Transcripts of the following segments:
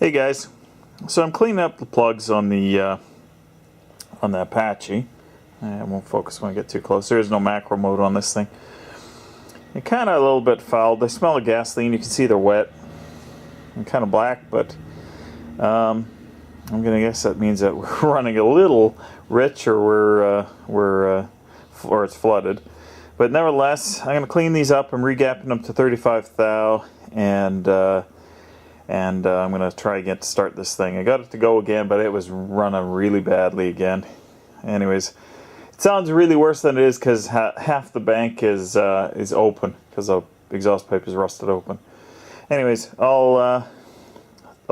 Hey guys, so I'm cleaning up the plugs on the Apache. I won't focus when I get too close. There is no macro mode on this thing. They're kind of a little bit fouled. They smell of gasoline. You can see they're wet and kind of black, but I'm gonna guess that means that we're running a little rich, or or it's flooded. But nevertheless, I'm gonna clean these up. I'm regapping them to 35 thou, and I'm going to try again to start this thing. I got it to go again, but it was running really badly again. Anyways, it sounds really worse than it is because half the bank is open because the exhaust pipe is rusted open. Anyways, I'll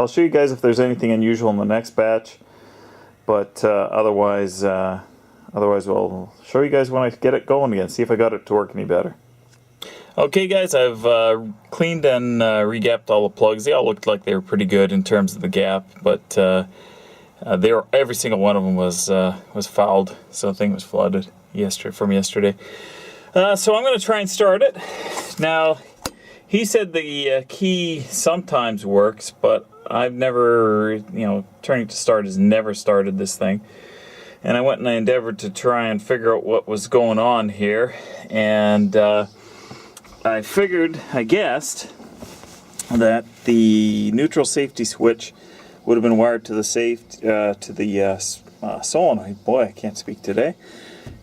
show you guys if there's anything unusual in the next batch, but otherwise we'll show you guys when I get it going again, see if I got it to work any better. Okay guys, I've cleaned and regapped all the plugs. They all looked like they were pretty good in terms of the gap, but every single one of them was fouled, so the thing was flooded from yesterday. So I'm going to try and start it. Now, he said the key sometimes works, but I've never, turning to start has never started this thing. And I went and I endeavored to try and figure out what was going on here, and I guessed that the neutral safety switch would have been wired to the solenoid. Boy, I can't speak today.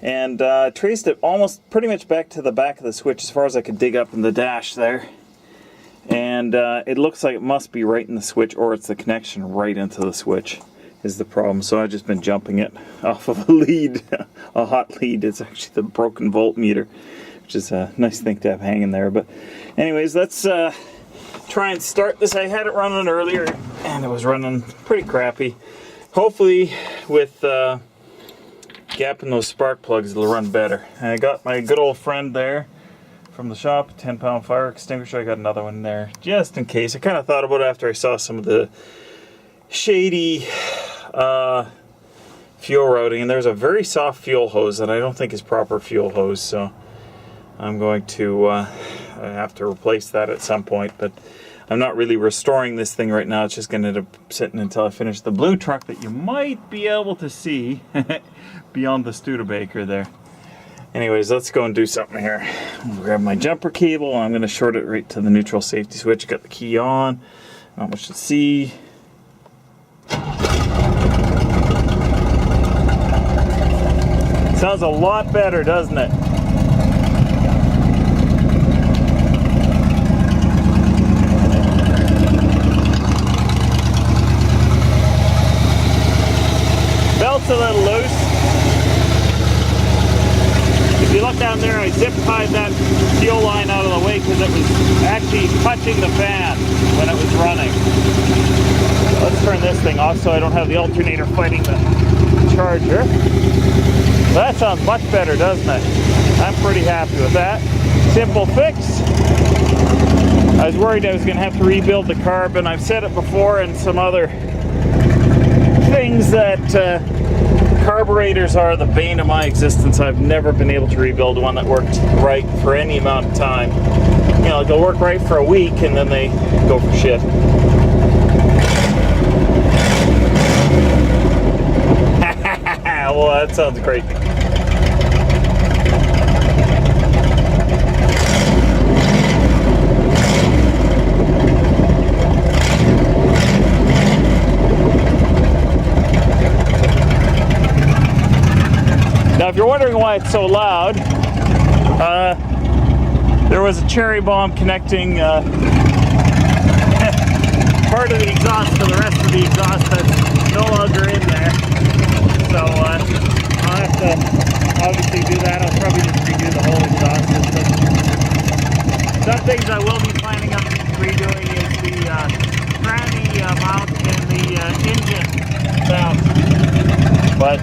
And traced it almost pretty much back to the back of the switch as far as I could dig up in the dash there. And it looks like it must be right in the switch, or it's the connection right into the switch is the problem. So I've just been jumping it off of a lead, a hot lead. It's actually the broken voltmeter, which is a nice thing to have hanging there. But anyways, let's try and start this. I had it running earlier and it was running pretty crappy. Hopefully with gapping those spark plugs it'll run better. And I got my good old friend there from the shop, 10-pound fire extinguisher. I got another one there just in case. I kind of thought about it after I saw some of the shady fuel routing, and there's a very soft fuel hose that I don't think is proper fuel hose, so I'm going to have to replace that at some point. But I'm not really restoring this thing right now. It's just going to end up sitting until I finish the blue truck that you might be able to see beyond the Studebaker there. Anyways, let's go and do something here. I'm gonna grab my jumper cable. I'm going to short it right to the neutral safety switch. Got the key on. Not much to see. Sounds a lot better, doesn't it? Belt's a little loose. If you look down there, I zip tied that fuel line out of the way because it was actually touching the fan when it was running. Let's turn this thing off so I don't have the alternator fighting the charger. That sounds much better, doesn't it? I'm pretty happy with that. Simple fix. I was worried I was going to have to rebuild the carb, and I've said it before in some other things that carburetors are the bane of my existence. I've never been able to rebuild one that worked right for any amount of time. They'll work right for a week and then they go for shit. Well, that sounds great. Now, if you're wondering why it's so loud, there was a cherry bomb connecting part of the exhaust to the rest of the exhaust that's no longer in there. So I'll have to obviously do that. I'll probably just redo the whole exhaust system. Some things I will be planning on redoing is the tranny mount and the engine mount. But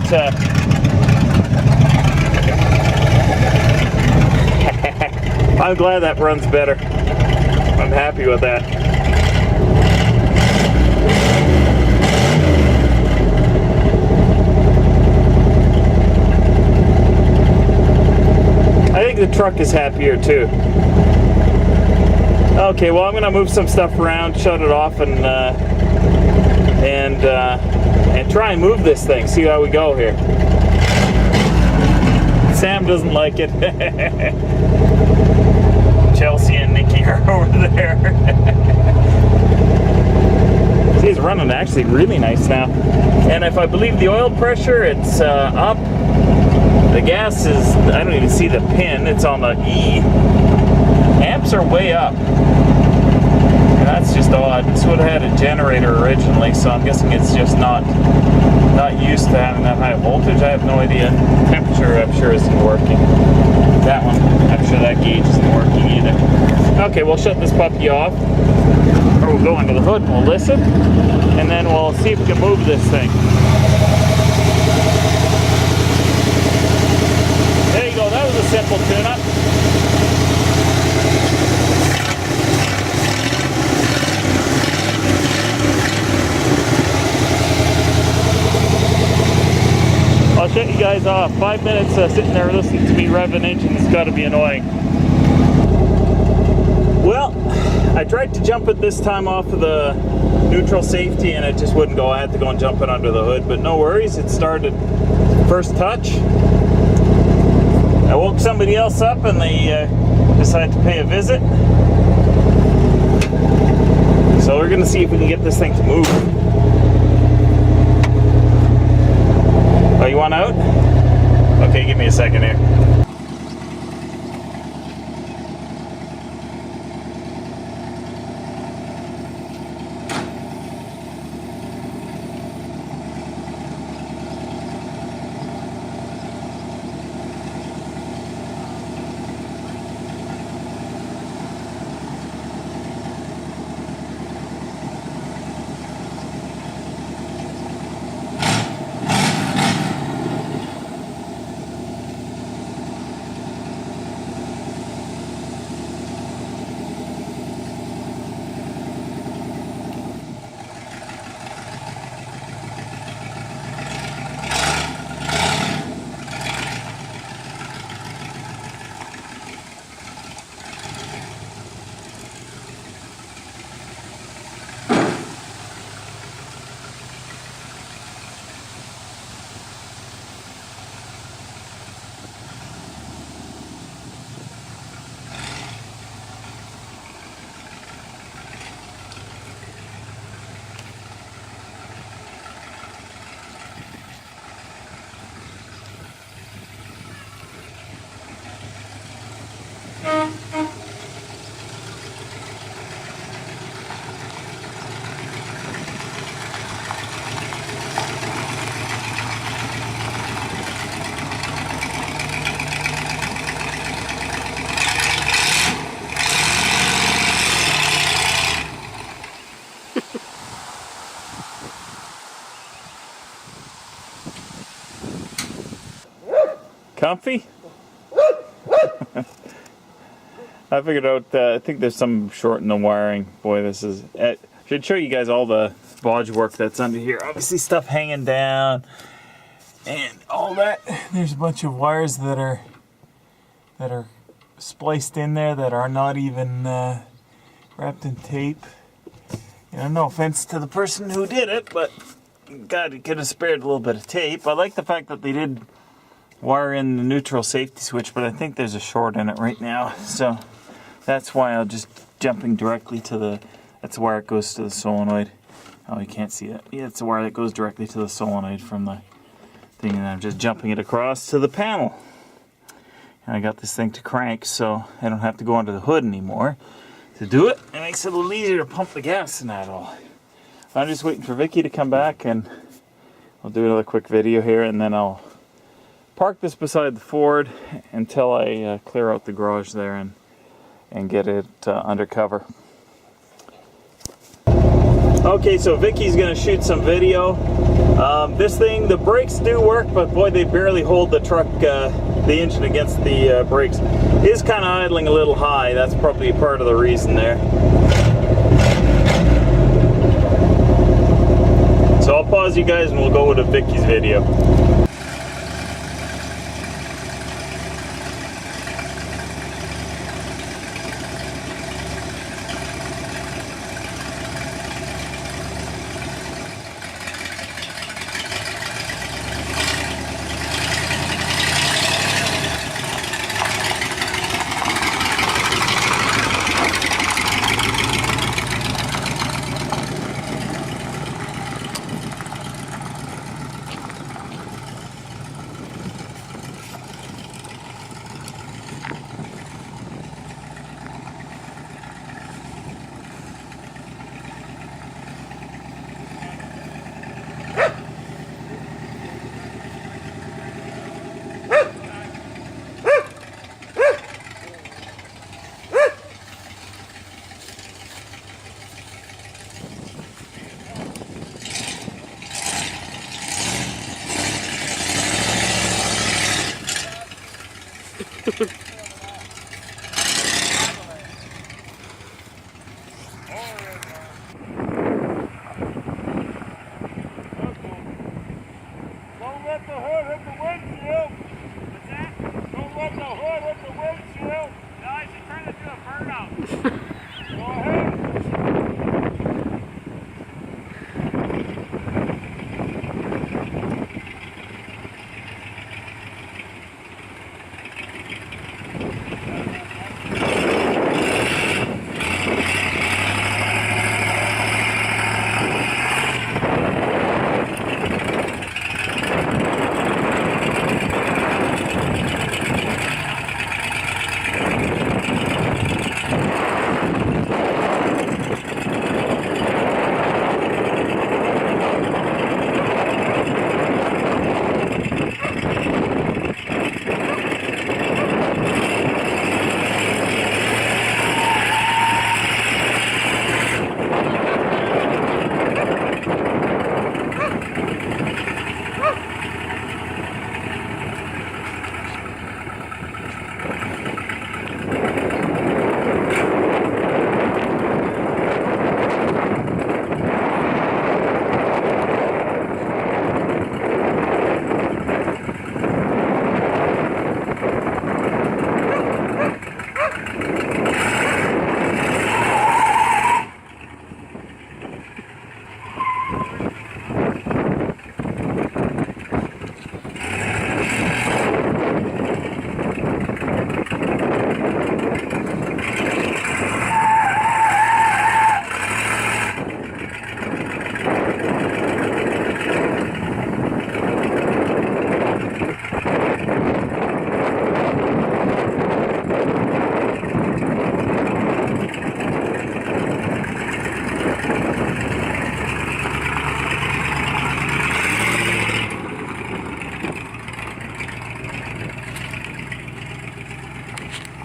I'm glad that runs better. I'm happy with that. I think the truck is happier too. Okay, well, I'm going to move some stuff around, shut it off, and and try and move this thing. See how we go here. Sam doesn't like it. Chelsea and Nikki are over there. See, it's running actually really nice now. And if I believe the oil pressure, it's up. The gas is, I don't even see the pin, it's on the E. Amps are way up. And that's just odd. This would have had a generator originally, so I'm guessing it's just not used to having that high voltage. I have no idea. Temperature, I'm sure, isn't working. That one, I'm sure that gauge isn't working either. Okay, we'll shut this puppy off. Or we'll go under the hood and we'll listen. And then we'll see if we can move this thing. There you go, that was a simple tune-up. I'll shut you guys off. 5 minutes sitting there listening to me rev an engine has got to be annoying. Well, I tried to jump it this time off of the neutral safety and it just wouldn't go. I had to go and jump it under the hood, but no worries, it started first touch. I woke somebody else up and they decided to pay a visit. So we're gonna see if we can get this thing to move. Oh, you want out? Okay, give me a second here. Comfy? I figured out, I think there's some short in the wiring. Boy, this is, should show you guys all the bodge work that's under here. Obviously stuff hanging down and all that. There's a bunch of wires that are spliced in there that are not even wrapped in tape. You know, no offense to the person who did it, but God, he could have spared a little bit of tape. I like the fact that they did wire in the neutral safety switch, but I think there's a short in it right now, so that's why I'll just jumping directly to the, that's the wire that goes to the solenoid. Oh, you can't see it. Yeah, it's the wire that goes directly to the solenoid from the thing, and I'm just jumping it across to the panel. And I got this thing to crank, so I don't have to go under the hood anymore to do it. It makes it a little easier to pump the gas and that all. I'm just waiting for Vicky to come back, and I'll do another quick video here, and then I'll park this beside the Ford until I clear out the garage there and get it undercover. Okay, so Vicky's gonna shoot some video. This thing, the brakes do work, but boy, they barely hold the truck, the engine against the brakes. It is kind of idling a little high. That's probably part of the reason there. So I'll pause you guys and we'll go to Vicky's video.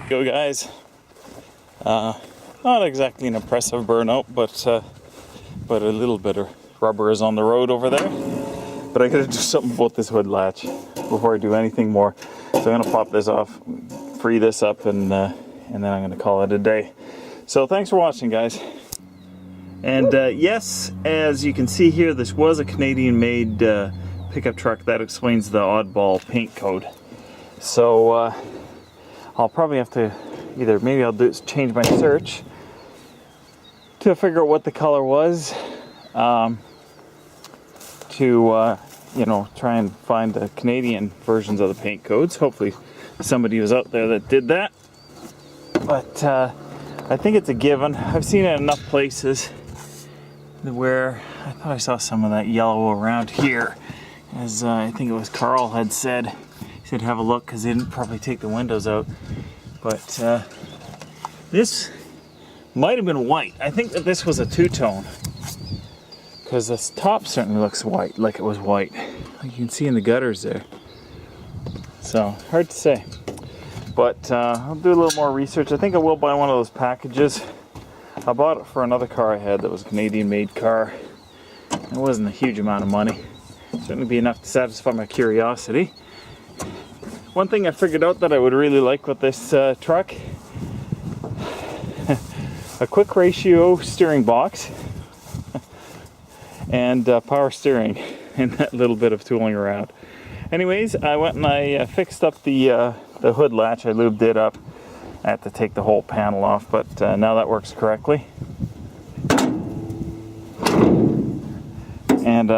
Go guys. Not exactly an impressive burnout, but a little bit of rubber is on the road over there. But I gotta do something about this hood latch before I do anything more. So I'm gonna pop this off, free this up, and then I'm gonna call it a day. So thanks for watching, guys. And yes, as you can see here, this was a Canadian-made pickup truck. That explains the oddball paint code. So I'll probably have to maybe I'll change my search to figure out what the color was, to you know, try and find the Canadian versions of the paint codes. Hopefully somebody was out there that did that. But I think it's a given. I've seen it in enough places where I thought I saw some of that yellow around here, as I think it was Carl had said. He said have a look because they didn't probably take the windows out. But this might have been white. I think that this was a two-tone, because this top certainly looks white, like it was white. Like you can see in the gutters there. So, hard to say. But I'll do a little more research. I think I will buy one of those packages. I bought it for another car I had that was a Canadian-made car. It wasn't a huge amount of money. Certainly be enough to satisfy my curiosity. One thing I figured out that I would really like with this truck, a quick ratio steering box and power steering, and that little bit of tooling around. Anyways, I went and I fixed up the hood latch. I lubed it up. I had to take the whole panel off, but now that works correctly. And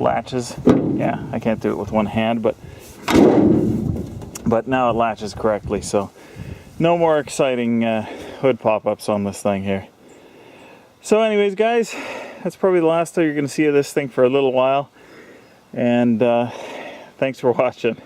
latches, yeah, I can't do it with one hand, but now it latches correctly, so no more exciting hood pop-ups on this thing here. So anyways, guys, that's probably the last time you're going to see of this thing for a little while, and thanks for watching.